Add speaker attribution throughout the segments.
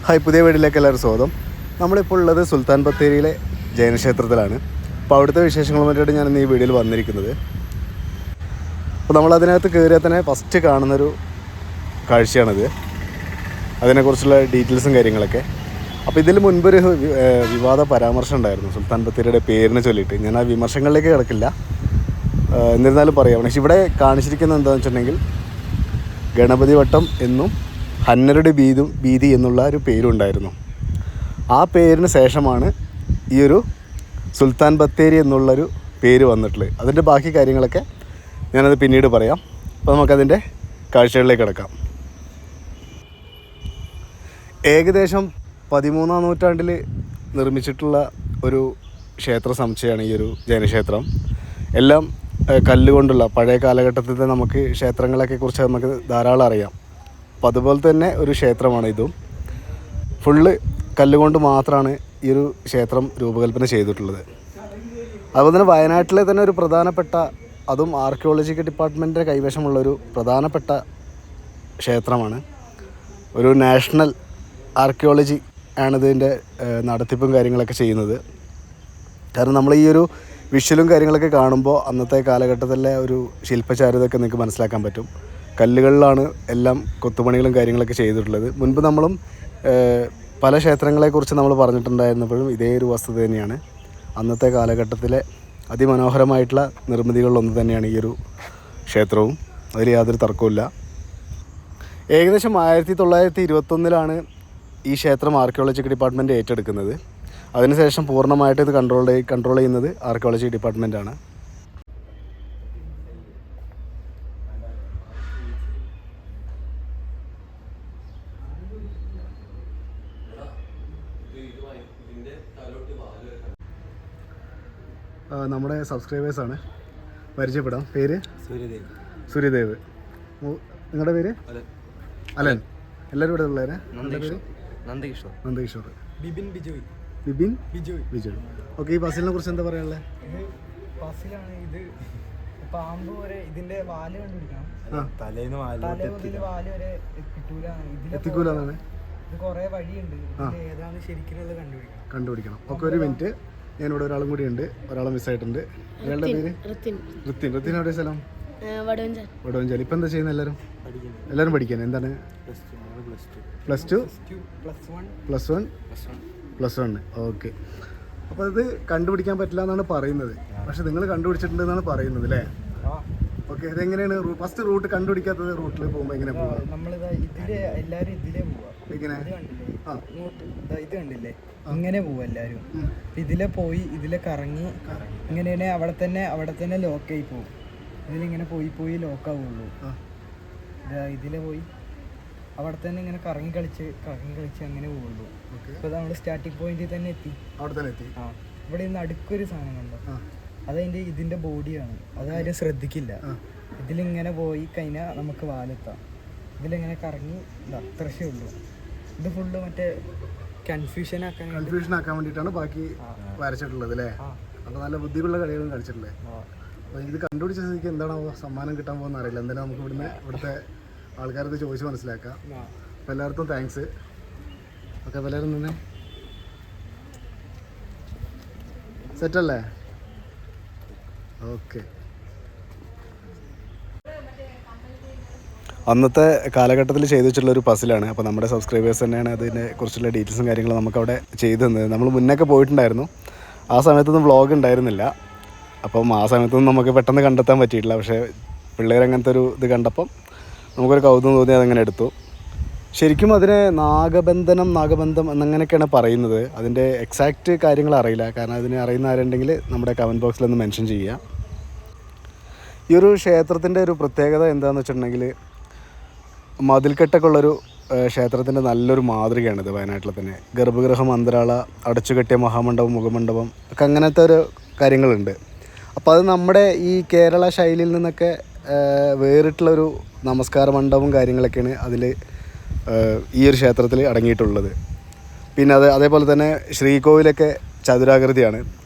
Speaker 1: Hi, പുതിയ വീട്ടിലേക്ക് എല്ലാവരും സ്വാഗതം. നമ്മളിപ്പോൾ ഉള്ളത് സുൽത്താൻ ബത്തേരിയിലെ ജൈനക്ഷേത്രത്തിലാണ്. അപ്പോൾ അവിടുത്തെ വിശേഷങ്ങളുമായിട്ട് ഞാൻ ഇന്ന് ഈ വീഡിയോയിൽ വന്നിരിക്കുന്നത്. അപ്പോൾ നമ്മളതിനകത്ത് കയറിയാൽ തന്നെ ഫസ്റ്റ് കാണുന്നൊരു കാഴ്ചയാണിത്. അതിനെക്കുറിച്ചുള്ള ഡീറ്റെയിൽസും കാര്യങ്ങളൊക്കെ. അപ്പോൾ ഇതിൽ മുൻപൊരു വിവാദ പരാമർശം ഉണ്ടായിരുന്നു സുൽത്താൻ ബത്തേരിയുടെ പേരിനെ ചൊല്ലിയിട്ട്. ഞാൻ ആ വിമർശനങ്ങളിലേക്ക് കിടക്കില്ല, എന്നിരുന്നാലും പറയാം. പക്ഷേ ഇവിടെ കാണിച്ചിരിക്കുന്നത് എന്താണെന്ന് വെച്ചിട്ടുണ്ടെങ്കിൽ ഗണപതി വട്ടം എന്നും ഹന്നരുടെ വീതി എന്നുള്ള ഒരു പേരുണ്ടായിരുന്നു. ആ പേരിന് ശേഷമാണ് ഈ ഒരു സുൽത്താൻ ബത്തേരി എന്നുള്ളൊരു പേര് വന്നിട്ടുള്ളത്. അതിൻ്റെ ബാക്കി കാര്യങ്ങളൊക്കെ ഞാനത് പിന്നീട് പറയാം. അപ്പോൾ നമുക്കതിൻ്റെ കാഴ്ചകളിലേക്ക് കിടക്കാം. ഏകദേശം 13-ാം നൂറ്റാണ്ടിൽ നിർമ്മിച്ചിട്ടുള്ള ഒരു ക്ഷേത്ര സമുച്ചയമാണ് ഈ ഒരു ജൈനക്ഷേത്രം. എല്ലാം കല്ലുകൊണ്ടുള്ള പഴയ കാലഘട്ടത്തിലെ നമുക്ക് ക്ഷേത്രങ്ങളൊക്കെ കുറിച്ച് നമുക്ക് ധാരാളം അറിയാം. അപ്പോൾ അതുപോലെ തന്നെ ഒരു ക്ഷേത്രമാണ് ഇതും. ഫുള്ള് കല്ലുകൊണ്ട് മാത്രമാണ് ഈ ഒരു ക്ഷേത്രം രൂപകൽപ്പന ചെയ്തിട്ടുള്ളത്. അതുപോലെ തന്നെ വയനാട്ടിലെ തന്നെ ഒരു പ്രധാനപ്പെട്ട, അതും ആർക്കിയോളജിക്കൽ ഡിപ്പാർട്ട്മെൻറ്റിൻ്റെ കൈവശമുള്ളൊരു പ്രധാനപ്പെട്ട ക്ഷേത്രമാണ്. ഒരു നാഷണൽ ആർക്കിയോളജി ആണ് ഇതിൻ്റെ നടത്തിപ്പും കാര്യങ്ങളൊക്കെ ചെയ്യുന്നത്. കാരണം നമ്മൾ ഈ ഒരു വിഷ്വലും കാര്യങ്ങളൊക്കെ കാണുമ്പോൾ അന്നത്തെ കാലഘട്ടത്തിലെ ഒരു ശില്പചാരുതയൊക്കെ നിങ്ങൾക്ക് മനസ്സിലാക്കാൻ പറ്റും. കല്ലുകളിലാണ് എല്ലാം കൊത്തുപണികളും കാര്യങ്ങളൊക്കെ ചെയ്തിട്ടുള്ളത്. മുൻപ് നമ്മളും പല ക്ഷേത്രങ്ങളെക്കുറിച്ച് നമ്മൾ പറഞ്ഞിട്ടുണ്ടായിരുന്നപ്പോഴും ഇതേ ഒരു വസ്തുത തന്നെയാണ്. അന്നത്തെ കാലഘട്ടത്തിലെ അതിമനോഹരമായിട്ടുള്ള നിർമ്മിതികളിലൊന്ന് തന്നെയാണ് ഈ ഒരു ക്ഷേത്രവും. അതിൽ യാതൊരു തർക്കവുമില്ല. ഏകദേശം 1921 ഈ ക്ഷേത്രം ആർക്കിയോളജിക്കൽ ഡിപ്പാർട്ട്മെൻറ്റ് ഏറ്റെടുക്കുന്നത്. അതിനുശേഷം പൂർണ്ണമായിട്ട് ഇത് കൺട്രോൾ ചെയ്യുന്നത് ആർക്കിയോളജി ഡിപ്പാർട്ട്മെൻറ്റാണ്. നമ്മുടെ സബ്സ്ക്രൈബേഴ്സാണ്, പരിചയപ്പെടാം. പേര്? സൂര്യദേവ്. നിങ്ങളുടെ പേര്? അലൻ. എല്ലാവരും ഇവിടെ ഉള്ളവരെ? നന്ദകിഷോർ. ബിബിൻ ബിജോയ്. ഓക്കെ, ഈ പസിലിനെ കുറിച്ച് എന്താ പറയാനുള്ളത്?
Speaker 2: പസിലാണ് ഇത്. പാമ്പ് വരെ ഇതിന്റെ വാല് കണ്ടുപിടിക്കണം. വാല് വരെ
Speaker 1: എത്തിക്കൂലെന്നാണ്.
Speaker 2: ഇത് കുറെ വഴിയുണ്ട്. ഏതാണ് ശരിക്കും
Speaker 1: കണ്ടുപിടിക്കണം. ഓക്കെ, ഒരു മിനിറ്റ്. ഞാനിവിടെ ഒരാളും കൂടി ഉണ്ട്. ഒരാളെ മിസ്സായിട്ടുണ്ട്. അയാളുടെ പേര്? ഋത്തിൻ. എവിടെ സ്ഥലം? വടവഞ്ചാൽ. ഇപ്പം എന്താ ചെയ്യുന്നത്? എല്ലാവരും പഠിക്കാൻ. എന്താണ്? Plus one. ഓക്കെ. അപ്പോൾ ഇത് കണ്ടുപിടിക്കാൻ പറ്റില്ല എന്നാണ് പറയുന്നത്. പക്ഷെ നിങ്ങൾ കണ്ടുപിടിച്ചിട്ടുണ്ടെന്നാണ് പറയുന്നത് അല്ലേ? ഓക്കെ. ഇതെങ്ങനെയാണ് ഫസ്റ്റ് റൂട്ട് കണ്ടുപിടിക്കാത്തത്? റൂട്ടിൽ പോകുമ്പോൾ എങ്ങനെ പോവാ?
Speaker 2: ഇത് കണ്ടില്ലേ, ഇങ്ങനെ പോവും എല്ലാവരും. ഇതിലെ പോയി ഇതിലെ കറങ്ങി ഇങ്ങനെ അവിടെ തന്നെ ലോക്കായി പോകും. ഇതിലിങ്ങനെ പോയി ലോക്കാവുള്ളൂ. ഇതിലെ പോയി അവിടെ തന്നെ ഇങ്ങനെ കറങ്ങി കളിച്ച് അങ്ങനെ പോവുള്ളൂ. ഇപ്പൊ നമ്മൾ സ്റ്റാർട്ടിംഗ് പോയിന്റിൽ തന്നെ എത്തി. ഇവിടെ നിന്ന് അടുക്കൊരു സാധനം കണ്ടോ? അതതിന്റെ ഇതിന്റെ ബോഡിയാണ്. അതാരും ശ്രദ്ധിക്കില്ല. ഇതിലിങ്ങനെ പോയി കഴിഞ്ഞാൽ നമുക്ക് വാലെത്താം. ഇതിലിങ്ങനെ കറങ്ങി അത്രശേ ഉള്ളൂ. ഇത് ഫുള്ള് മറ്റേ കൺഫ്യൂഷൻ ആക്കാൻ
Speaker 1: വേണ്ടിയിട്ടാണ് ബാക്കി വരച്ചിട്ടുള്ളത് അല്ലേ? അപ്പോൾ നല്ല ബുദ്ധിയുള്ള കളികളും കളിച്ചിട്ടില്ലേ? അപ്പോൾ ഇത് കണ്ടുപിടിച്ച സ്ഥിതിക്ക് എന്താണോ സമ്മാനം കിട്ടാൻ പോകുന്ന അറിയില്ല. എന്തായാലും നമുക്ക് ഇവിടുത്തെ ആൾക്കാരത് ചോദിച്ച് മനസ്സിലാക്കാം. അപ്പോൾ എല്ലാവർക്കും താങ്ക്സ്. ഓക്കെ, അപ്പോൾ എല്ലാവരും നിന്നെ സെറ്റല്ലേ? ഓക്കെ. അന്നത്തെ കാലഘട്ടത്തിൽ ചെയ്തു വെച്ചിട്ടുള്ളൊരു പസിലാണ്. അപ്പോൾ നമ്മുടെ സബ്സ്ക്രൈബേഴ്സ് തന്നെയാണ് അതിനെ കുറിച്ചുള്ള ഡീറ്റെയിൽസും കാര്യങ്ങളും നമുക്കവിടെ ചെയ്തു തന്നത്. നമ്മൾ മുന്നൊക്കെ പോയിട്ടുണ്ടായിരുന്നു. ആ സമയത്തൊന്നും വ്ളോഗ് ഉണ്ടായിരുന്നില്ല. അപ്പം ആ സമയത്തൊന്നും നമുക്ക് പെട്ടെന്ന് കണ്ടെത്താൻ പറ്റിയിട്ടില്ല. പക്ഷേ പിള്ളേർ അങ്ങനത്തെ ഒരു ഇത് കണ്ടപ്പം നമുക്കൊരു കൗതുകം തോന്നി, അതങ്ങനെ എടുത്തു. ശരിക്കും അതിനെ നാഗബന്ധം എന്നങ്ങനെയൊക്കെയാണ് പറയുന്നത്. അതിൻ്റെ എക്സാക്റ്റ് കാര്യങ്ങൾ അറിയില്ല. കാരണം അതിനെ അറിയുന്ന ആരുണ്ടെങ്കിൽ നമ്മുടെ കമൻറ്റ് ബോക്സിലൊന്ന് മെൻഷൻ ചെയ്യുക. ഈ ഒരു ക്ഷേത്രത്തിൻ്റെ ഒരു പ്രത്യേകത എന്താണെന്ന് വെച്ചിട്ടുണ്ടെങ്കിൽ മതിൽക്കെട്ടൊക്കെ ഉള്ളൊരു ക്ഷേത്രത്തിൻ്റെ നല്ലൊരു മാതൃകയാണിത്. വയനാട്ടിൽ തന്നെ ഗർഭഗൃഹം, അന്തരാള, അടച്ചുകെട്ടിയ മഹാമണ്ഡപം, മുഖമണ്ഡപം ഒക്കെ അങ്ങനത്തെ ഒരു കാര്യങ്ങളുണ്ട്. അപ്പോൾ അത് നമ്മുടെ ഈ കേരള ശൈലിയിൽ നിന്നൊക്കെ വേറിട്ടുള്ളൊരു നമസ്കാര മണ്ഡപവും കാര്യങ്ങളൊക്കെയാണ് അതിൽ ഈ ഒരു ക്ഷേത്രത്തിൽ അടങ്ങിയിട്ടുള്ളത്. പിന്നെ അതേപോലെ തന്നെ ശ്രീകോവിലൊക്കെ ചതുരാകൃതിയാണ്.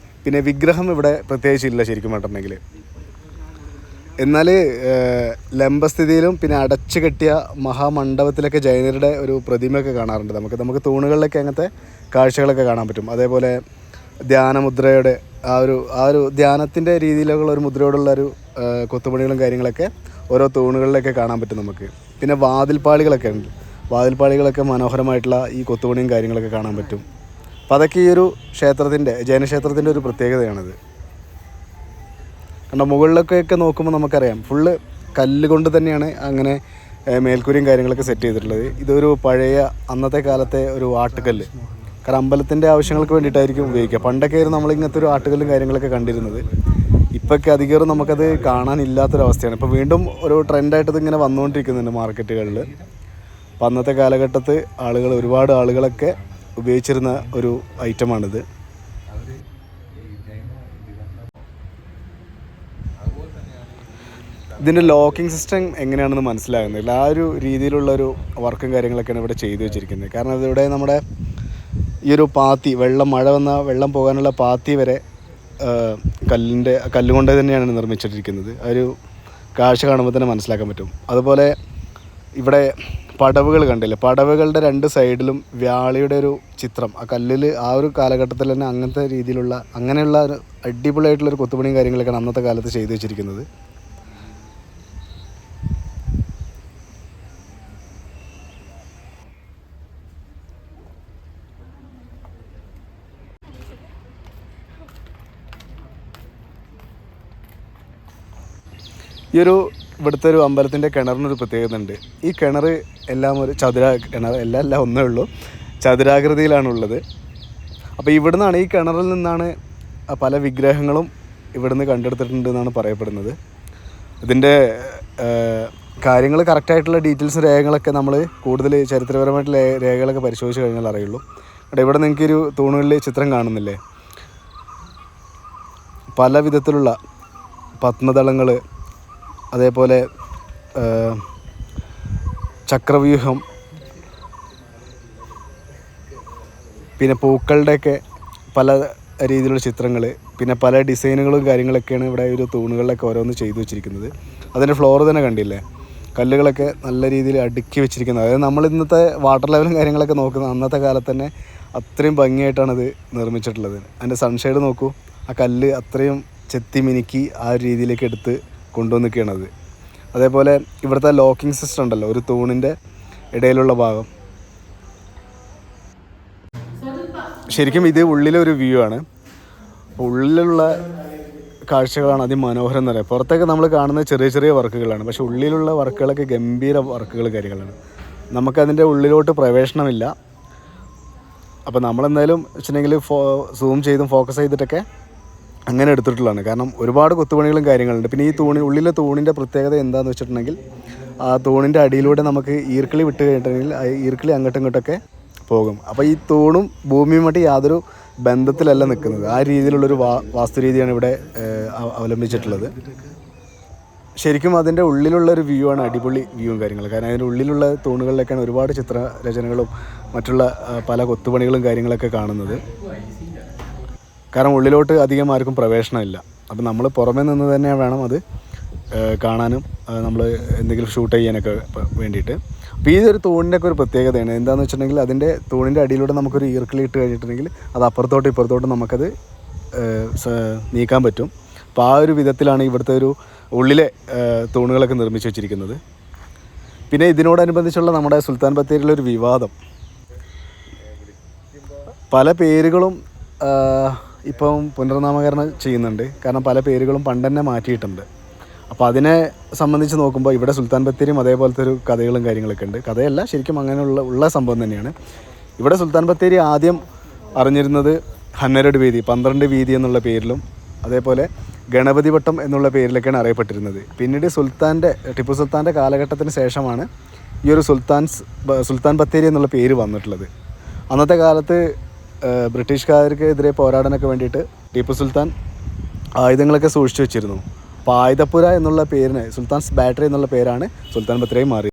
Speaker 1: പിന്നെ വിഗ്രഹം ഇവിടെ പ്രത്യേകിച്ചില്ല ശരിക്കും പറഞ്ഞിട്ടുണ്ടെങ്കിൽ. എന്നാൽ ലംബസ്ഥിതിയിലും പിന്നെ അടച്ചു കെട്ടിയ മഹാമണ്ഡപത്തിലൊക്കെ ജൈനരുടെ ഒരു പ്രതിമയൊക്കെ കാണാറുണ്ട്. നമുക്ക് തൂണുകളിലൊക്കെ അങ്ങനത്തെ കാഴ്ചകളൊക്കെ കാണാൻ പറ്റും. അതേപോലെ ധ്യാനമുദ്രയുടെ ആ ഒരു ധ്യാനത്തിൻ്റെ രീതിയിലുള്ള ഒരു മുദ്രയോടുള്ള ഒരു കൊത്തുപണികളും കാര്യങ്ങളൊക്കെ ഓരോ തൂണുകളിലൊക്കെ കാണാൻ പറ്റും നമുക്ക്. പിന്നെ വാതിൽപ്പാളികളൊക്കെ ഉണ്ട്. വാതിൽപ്പാളികളൊക്കെ മനോഹരമായിട്ടുള്ള ഈ കൊത്തുപണിയും കാര്യങ്ങളൊക്കെ കാണാൻ പറ്റും. അപ്പോൾ അതൊക്കെ ഈ ഒരു ജൈനക്ഷേത്രത്തിൻ്റെ ഒരു പ്രത്യേകതയാണത്. കാരണം മുകളിലൊക്കെ നോക്കുമ്പോൾ നമുക്കറിയാം ഫുള്ള് കല്ല് കൊണ്ട് തന്നെയാണ് അങ്ങനെ മേൽക്കൂരയും കാര്യങ്ങളൊക്കെ സെറ്റ് ചെയ്തിട്ടുള്ളത്. ഇതൊരു പഴയ അന്നത്തെ കാലത്തെ ഒരു ആട്ടുകല്ല്. കാരണം അമ്പലത്തിൻ്റെ ആവശ്യങ്ങൾക്ക് വേണ്ടിയിട്ടായിരിക്കും ഉപയോഗിക്കുക. പണ്ടൊക്കെ ആയിരുന്നു നമ്മളിങ്ങനത്തെ ഒരു ആട്ടുകല്ലും കാര്യങ്ങളൊക്കെ കണ്ടിരുന്നത്. ഇപ്പോഴൊക്കെ അധികം നമുക്കത് കാണാനില്ലാത്തൊരവസ്ഥയാണ്. ഇപ്പോൾ വീണ്ടും ഒരു ട്രെൻഡായിട്ട് ഇതിങ്ങനെ വന്നുകൊണ്ടിരിക്കുന്നുണ്ട് മാർക്കറ്റുകളിൽ. അപ്പം അന്നത്തെ കാലഘട്ടത്ത് ഒരുപാട് ആളുകളൊക്കെ ഉപയോഗിച്ചിരുന്ന ഒരു ഐറ്റമാണിത്. ഇതിൻ്റെ ലോക്കിംഗ് സിസ്റ്റം എങ്ങനെയാണെന്ന് മനസ്സിലാകുന്നില്ല. ആ ഒരു രീതിയിലുള്ളൊരു വർക്കും കാര്യങ്ങളൊക്കെയാണ് ഇവിടെ ചെയ്തു വെച്ചിരിക്കുന്നത്. കാരണം ഇതിവിടെ നമ്മുടെ ഈ ഒരു പാത്തി, മഴ വന്നാൽ വെള്ളം പോകാനുള്ള പാത്തി വരെ കല്ലുകൊണ്ട് തന്നെയാണ് നിർമ്മിച്ചിട്ടിരിക്കുന്നത്. ആ ഒരു കാഴ്ച കാണുമ്പോൾ തന്നെ മനസ്സിലാക്കാൻ പറ്റും. അതുപോലെ ഇവിടെ പടവുകൾ കണ്ടില്ലേ, പടവുകളുടെ 2 സൈഡിലും വ്യാളിയുടെ ഒരു ചിത്രം ആ കല്ലിൽ ആ ഒരു കാലഘട്ടത്തിൽ തന്നെ അങ്ങനെയുള്ള ഒരു അടിപൊളിയായിട്ടുള്ളൊരു കൊത്തുപണിയും കാര്യങ്ങളൊക്കെയാണ് അന്നത്തെ കാലത്ത് ചെയ്തു വെച്ചിരിക്കുന്നത്. ഇവിടുത്തെ ഒരു അമ്പലത്തിൻ്റെ കിണറിനൊരു പ്രത്യേകത ഉണ്ട്. ഈ കിണർ എല്ലാം ഒരു എല്ലാം ഒന്നേ ഉള്ളൂ, ചതുരാകൃതിയിലാണുള്ളത്. അപ്പോൾ ഈ കിണറിൽ നിന്നാണ് പല വിഗ്രഹങ്ങളും ഇവിടുന്ന് കണ്ടെടുത്തിട്ടുണ്ട് എന്നാണ് പറയപ്പെടുന്നത്. ഇതിൻ്റെ കാര്യങ്ങൾ കറക്റ്റായിട്ടുള്ള ഡീറ്റെയിൽസും രേഖകളൊക്കെ നമ്മൾ കൂടുതൽ ചരിത്രപരമായിട്ടുള്ള രേഖകളൊക്കെ പരിശോധിച്ച് കഴിഞ്ഞാൽ അറിയുള്ളൂ. ഇവിടെ നിങ്ങൾക്കൊരു തൂണുകളിൽ ചിത്രം കാണുന്നില്ലേ, പല വിധത്തിലുള്ള പത്മദളങ്ങൾ, അതേപോലെ ചക്രവ്യൂഹം, പിന്നെ പൂക്കളുടെയൊക്കെ പല രീതിയിലുള്ള ചിത്രങ്ങൾ, പിന്നെ പല ഡിസൈനുകളും കാര്യങ്ങളൊക്കെയാണ് ഇവിടെ ഒരു തൂണുകളിലൊക്കെ ഓരോന്ന് ചെയ്തു വെച്ചിരിക്കുന്നത്. അതിൻ്റെ ഫ്ലോർ തന്നെ കണ്ടില്ലേ, കല്ലുകളൊക്കെ നല്ല രീതിയിൽ അടുക്കി വെച്ചിരിക്കുന്നത്. അതായത് നമ്മൾ ഇന്നത്തെ വാട്ടർ ലെവലും കാര്യങ്ങളൊക്കെ നോക്കുന്ന അന്നത്തെ കാലത്ത് തന്നെ അത്രയും ഭംഗിയായിട്ടാണത് നിർമ്മിച്ചിട്ടുള്ളത്. അതിൻ്റെ സൺഷെയ്ഡ് നോക്കൂ, ആ കല്ല് അത്രയും ചെത്തി മിനുക്കി ആ ഒരു രീതിയിലേക്ക് എടുത്ത് കൊണ്ടുവന്നിരിക്കുകയാണത്. അതേപോലെ ഇവിടുത്തെ ലോക്കിംഗ് സിസ്റ്റം ഉണ്ടല്ലോ, ഒരു തൂണിൻ്റെ ഇടയിലുള്ള ഭാഗം, ശരിക്കും ഇത് ഉള്ളിലൊരു വ്യൂ ആണ്. ഉള്ളിലുള്ള കാഴ്ചകളാണ് അതിമനോഹരം എന്ന് പറയുക. പുറത്തൊക്കെ നമ്മൾ കാണുന്ന ചെറിയ ചെറിയ വർക്കുകളാണ്, പക്ഷേ ഉള്ളിലുള്ള വർക്കുകളൊക്കെ ഗംഭീര വർക്കുകൾ കാര്യങ്ങളാണ്. നമുക്കതിൻ്റെ ഉള്ളിലോട്ട് പ്രവേശനമില്ല. അപ്പോൾ നമ്മളെന്തായാലും വെച്ചിട്ടുണ്ടെങ്കിൽ സൂം ചെയ്തും ഫോക്കസ് ചെയ്തിട്ടൊക്കെ അങ്ങനെ എടുത്തിട്ടുള്ളതാണ്. കാരണം ഒരുപാട് കൊത്തുപണികളും കാര്യങ്ങളുണ്ട്. പിന്നെ ഈ ഉള്ളിലെ തൂണിൻ്റെ പ്രത്യേകത എന്താണെന്ന് വെച്ചിട്ടുണ്ടെങ്കിൽ ആ തൂണിൻ്റെ അടിയിലൂടെ നമുക്ക് ഈർക്കിളി വിട്ട് കഴിഞ്ഞിട്ടുണ്ടെങ്കിൽ ആ ഈർക്കിളി അങ്ങോട്ടും ഇങ്ങോട്ടൊക്കെ പോകും. അപ്പോൾ ഈ തൂണും ഭൂമിയുമായിട്ട് യാതൊരു ബന്ധത്തിലല്ല നിൽക്കുന്നത്. ആ രീതിയിലുള്ളൊരു വാസ്തുരീതിയാണ് ഇവിടെ അവലംബിച്ചിട്ടുള്ളത്. ശരിക്കും അതിൻ്റെ ഉള്ളിലുള്ളൊരു വ്യൂ ആണ് അടിപൊളി വ്യൂവും കാര്യങ്ങളും. കാരണം അതിൻ്റെ ഉള്ളിലുള്ള തൂണുകളിലൊക്കെയാണ് ഒരുപാട് ചിത്രരചനകളും മറ്റുള്ള പല കൊത്തുപണികളും കാര്യങ്ങളൊക്കെ കാണുന്നത്. കാരണം ഉള്ളിലോട്ട് അധികം ആർക്കും പ്രവേശനമില്ല. അപ്പം നമ്മൾ പുറമേ നിന്ന് തന്നെ വേണം അത് കാണാനും നമ്മൾ എന്തെങ്കിലും ഷൂട്ട് ചെയ്യാനൊക്കെ വേണ്ടിയിട്ട്. അപ്പോൾ ഈ ഒരു തൂണിൻ്റെ ഒക്കെ ഒരു പ്രത്യേകതയാണ്. എന്താണെന്ന് വെച്ചിട്ടുണ്ടെങ്കിൽ അതിൻ്റെ തൂണിൻ്റെ അടിയിലൂടെ നമുക്കൊരു ഈർക്കിളി ഇട്ട് കഴിഞ്ഞിട്ടുണ്ടെങ്കിൽ അത് അപ്പുറത്തോട്ടും ഇപ്പുറത്തോട്ടും നമുക്കത് നീക്കാൻ പറ്റും. അപ്പോൾ ആ ഒരു വിധത്തിലാണ് ഇവിടുത്തെ ഒരു ഉള്ളിലെ തൂണുകളൊക്കെ നിർമ്മിച്ച് വെച്ചിരിക്കുന്നത്. പിന്നെ ഇതിനോടനുബന്ധിച്ചുള്ള നമ്മുടെ സുൽത്താൻ ബത്തേരിയിലൊരു വിവാദം, പല പേരുകളും ഇപ്പം പുനർനാമകരണം ചെയ്യുന്നുണ്ട്. കാരണം പല പേരുകളും പണ്ട് തന്നെ മാറ്റിയിട്ടുണ്ട്. അപ്പോൾ അതിനെ സംബന്ധിച്ച് നോക്കുമ്പോൾ ഇവിടെ സുൽത്താൻ ബത്തേരിയും അതേപോലത്തെ ഒരു കഥകളും കാര്യങ്ങളൊക്കെ ഉണ്ട്. കഥയല്ല, ശരിക്കും അങ്ങനെയുള്ള സംഭവം തന്നെയാണ്. ഇവിടെ സുൽത്താൻ ബത്തേരി ആദ്യം അറിഞ്ഞിരുന്നത് ഹന്നരട് വീതി, 12 വീതി എന്നുള്ള പേരിലും അതേപോലെ ഗണപതി വട്ടം എന്നുള്ള പേരിലൊക്കെയാണ് അറിയപ്പെട്ടിരുന്നത്. പിന്നീട് ടിപ്പു സുൽത്താൻ്റെ കാലഘട്ടത്തിന് ശേഷമാണ് ഈ ഒരു സുൽത്താൻ ബത്തേരി എന്നുള്ള പേര് വന്നിട്ടുള്ളത്. അന്നത്തെ കാലത്ത് ബ്രിട്ടീഷുകാർക്കെതിരെ പോരാടാനൊക്കെ വേണ്ടിയിട്ട് ടിപ്പു സുൽത്താൻ ആയുധങ്ങളൊക്കെ സൂക്ഷിച്ചു വെച്ചിരുന്നു. അപ്പോൾ ആയുധപ്പുര എന്നുള്ള പേരിന് സുൽത്താൻസ് ബാറ്ററി എന്നുള്ള പേരാണ് സുൽത്താൻ ബത്തേരി മാറി.